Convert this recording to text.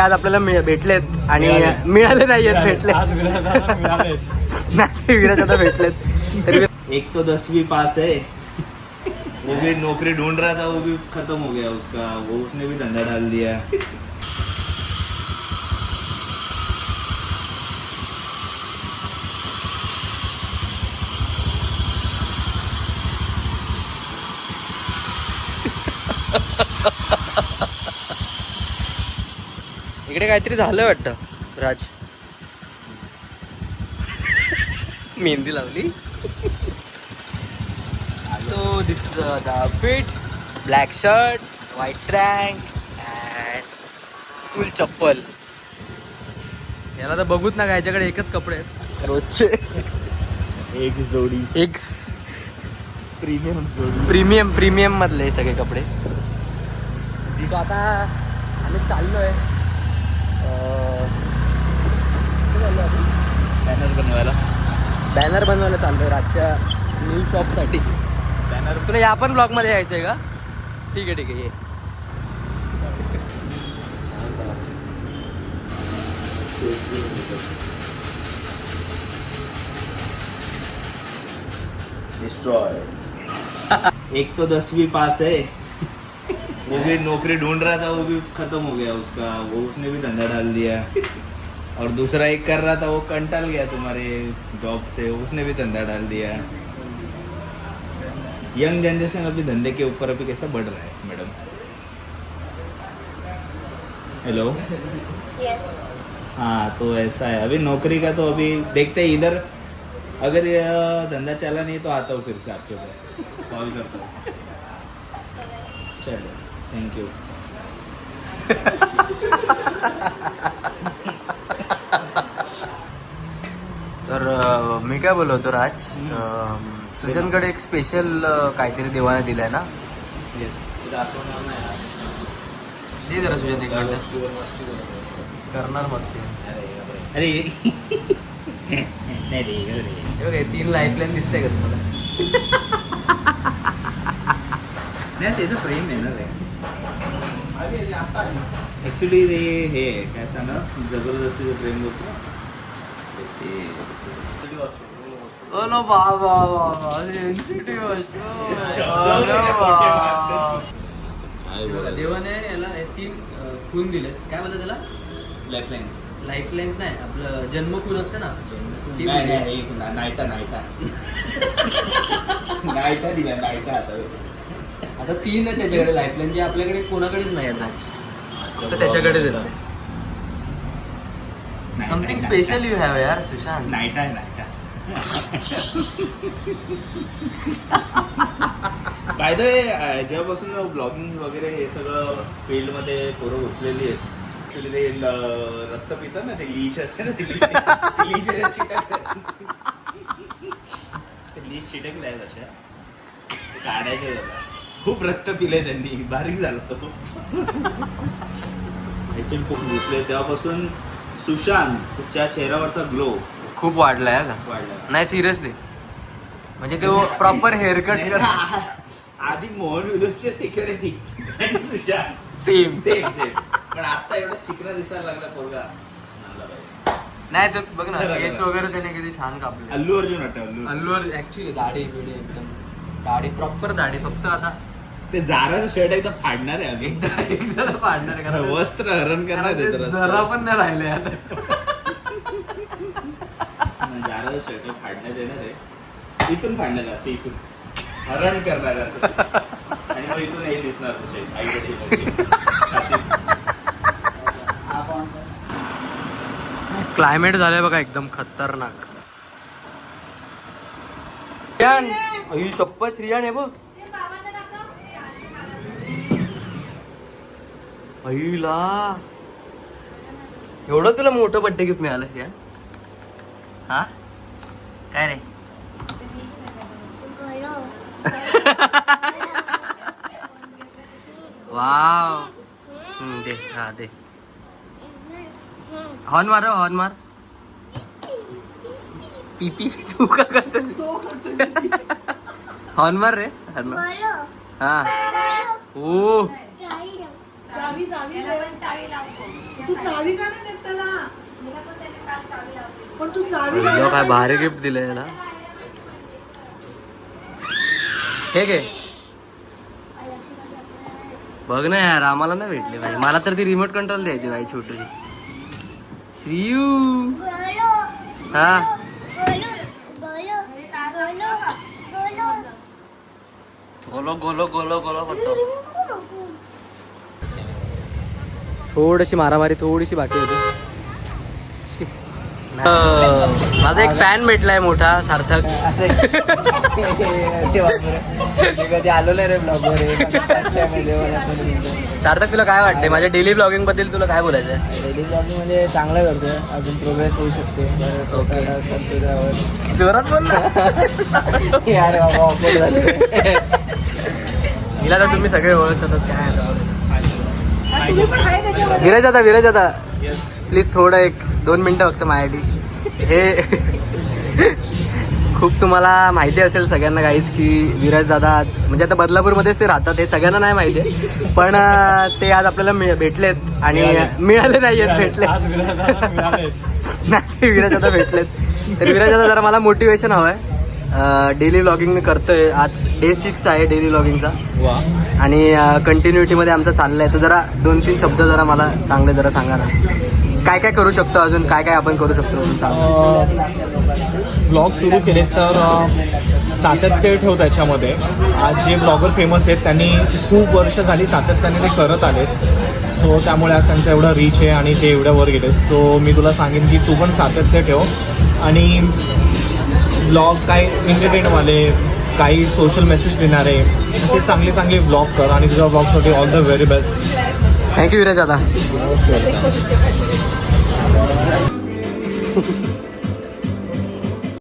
आज आपल्याला भेटलेत आणि मिळाले नाहीयेत, भेटले नाही विराज आता भेटलेत तरी एक तो 10वीं पास है, वो भी नौकरी ढूंढ रहा था, वो भी खत्म हो गया उसका, वो उसने भी धंधा डाल दिया। इकडे काहीतरी झालं वाटतं राज, मेहंदी लावली. So this is the outfit, black shirt, white tank and फुल चप्पल. याला तर बघूच ना, याच्याकडे एकच कपडे आहेत रोजचे, एक जोडी, एक प्रीमियम जोडी, प्रीमियम मधले हे सगळे कपडे. सो आता आम्ही चाललोय बॅनर बनवायला चाललोय रातच्या न्यू शॉपसाठी. बॅनर तुला या पण ब्लॉग मध्ये यायचंय का? ठीक आहे ये. डिस्ट्रॉय. एक तो 10वीं पास है, वो भी नौकरी ढूंढ रहा था, वो भी खत्म हो गया उसका, वो उसने भी धंधा डाल दिया. और दूसरा एक कर रहा था, वो कंटाल गया तुम्हारे जॉब से, उसने भी धंधा डाल दिया. यंग जनरेशन अभी धंधे के ऊपर अभी कैसा बढ़ रहा है मैडम? हेलो. हाँ, तो ऐसा है अभी नौकरी का, तो अभी देखते हैं इधर, अगर ये धंधा चला नहीं तो आता हूँ फिर से आपके पास, कॉल करता हूँ. चलो, थैंक यू. तर मी काय बोलवतो राज, सुजनकडे एक स्पेशल काहीतरी देवाने दिलाय ना. दे जरा सुजन एक मिनिट. करणार मस्ती. अरे हे बघ, 3 लाईफलाईन दिसते का तुम्हाला? नाही, ते तर प्रेम आहे ना रे. ऍक्च्युली ते हे काय सांगा, जबरदस्तीचं प्रेम होतं. नो बाबा देवाने याला 3 खून दिले. काय म्हणतात त्याला? लाईफलाईन्स नाही, आपलं जन्मखून असते ना, नायटा दिला. आता 3 आहे त्याच्याकडे लाईफलाईन, जे आपल्याकडे कोणाकडेच नाही आहेत राज, फक्त त्याच्याकडेच येतात. समथिंग स्पेशल यू हॅव यार सुशांत. नायटा. बाय द वे, जेव्हापासून ब्लॉगिंग वगैरे हे सगळं फील्डमध्ये पोरं घुसलेली आहेत. ऍक्च्युली ते रक्त पितात ना, ते लीच असते ना, लीच चिटकल्या आहेत अशा, काढायच्या खूप रक्त पिलंय त्यांनी, बारीक झालं तो. ऍक्च्युली खूप घुसले तेव्हापासून. सुशांतच्या चेहऱ्यावरचा ग्लो खूप वाढलाय का? नाही सिरियसली, म्हणजे तो प्रॉपर हेअरकट कर. आधी मोहन विलोसची सिक्युरिटी सेम. पण आता एवढा चिकना दिसायला लागला पोरगा. नाही तर बघ ना, केस वगैरे त्याने किती छान कापले. अल्लू अर्जुन ऍक्च्युली दाढी बिडी एकदम, दाढी प्रॉपर दाढी. फक्त आता ते जाराचं शर्ट एकदा फाडणार आहे आम्ही, एकदा फाडणार आहे, वस्त्र हरण करणार आहे. जरा पण नाही राहिले आता. जाराचं शर्ट फाडण्यात येणार आहे, इथून फाडणार आहे, असं इथून हरण करणार आहे असं. आणि मग इथून हे दिसणार तसे आईकडे. क्लायमेट झालंय बघा एकदम खतरनाक. रियान, ही शप्पथ रियान आहे बघ. अईला एवढं तुला मोठं बड्डे गिफ्ट मिळालं रियान? हा काय रे? वाव. दे, हा दे. हॉर्न मार, हॉर्न मार. पीपी तू का करतो? हॉर्न मार रे, हॉर्न मार. हा. ओ चावी चावी त्याला पण चावी लावतो. तू चावी का नाही देत त्याला मला पण त्याने काल चावी लावली. पण तू चावी अय्यो, काय भारी गिफ्ट दिलंय याला. हे घे बघ ना यार, आम्हाला नाही भेटले भाई. मला तर ती रिमोट कंट्रोल द्यायची भाई छोटीशी. श्रीयू हा गोलो गोलो गोलो गोलो करतो. थोडीशी मारामारी थोडीशी बाकी होती. माझा एक फॅन भेटलाय मोठा, सार्थक. कधी आलो नाही रे ब्लॉग वर. सार्थक, तुला काय वाटतंय माझ्या डेली ब्लॉगिंग बद्दल? तुला काय बोलायचं आहे? डेली ब्लॉगिंग म्हणजे चांगलं करतोय, अजून प्रोग्रेस होऊ शकते. ओके. जोरात बोल ना. यार बाबा awkward झालं. हिला तर तुम्ही सगळे ओळखतातच. काय तुम्ही पण आहे त्याच्यामध्ये. विराज आता प्लीज थोडं 1-2 मिनिटं फक्त माझ्यासाठी. हे खूप तुम्हाला माहिती असेल सगळ्यांना काहीच की विराज दादा आज म्हणजे आता बदलापूरमध्येच ते राहतात. हे सगळ्यांना नाही माहिती आहे, पण ते आज आपल्याला भेटलेत आणि मिळाले नाही आहेत, भेटले नाही. विराज दादा भेटलेत. तर विराज दादा जरा मला मोटिवेशन हवं आहे. डेली व्लॉगिंग मी करतोय. आज डे 6 आहे डेली व्लॉगिंगचा आणि कंटिन्युटीमध्ये आमचं चाललंय. तर जरा 2-3 शब्द जरा मला चांगले जरा सांगा ना. काय काय करू शकतो अजून, काय काय आपण करू शकतो? ब्लॉग सुरू केले तर सातत्य ठेव त्याच्यामध्ये. आज जे ब्लॉगर फेमस आहेत त्यांनी खूप वर्ष झाली सातत्याने ते करत आलेत. सो त्यामुळे आज त्यांचा एवढा रीच आहे आणि ते एवढ्या वर गेलेत. सो मी तुला सांगेन की तू पण सातत्य ठेव आणि ब्लॉग काही एंटरटेनवाले, काही सोशल मेसेज देणारे असे चांगले चांगले ब्लॉग कर आणि तुझ्या ब्लॉगसाठी all the very best. Thank you Viraj दादा. Most welcome.